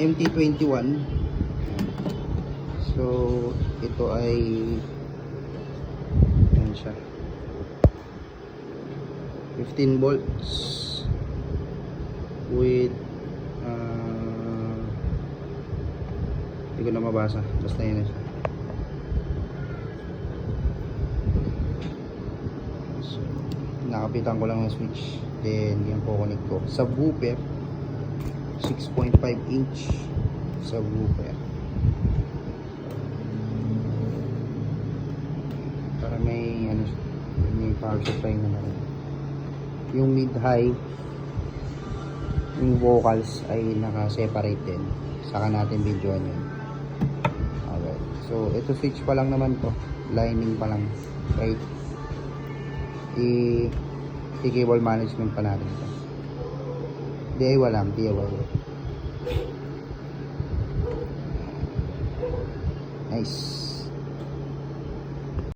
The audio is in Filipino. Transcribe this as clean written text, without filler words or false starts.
MT21. So ito ay yan siya, 15 volts with hindi ko na mabasa, basta yun siya. So, nakapitan ko lang yung switch, then yan po connect ko. Subwoofer, 6.5 inch subwoofer para may ano, may power supply na naman. Yung mid-high, yung vocals ay naka-separate din, saka natin videoan yun. Okay, so ito switch pa lang naman to, lining pa lang, right? I-cable management pa natin ito. DIY lang, DIY. Nice.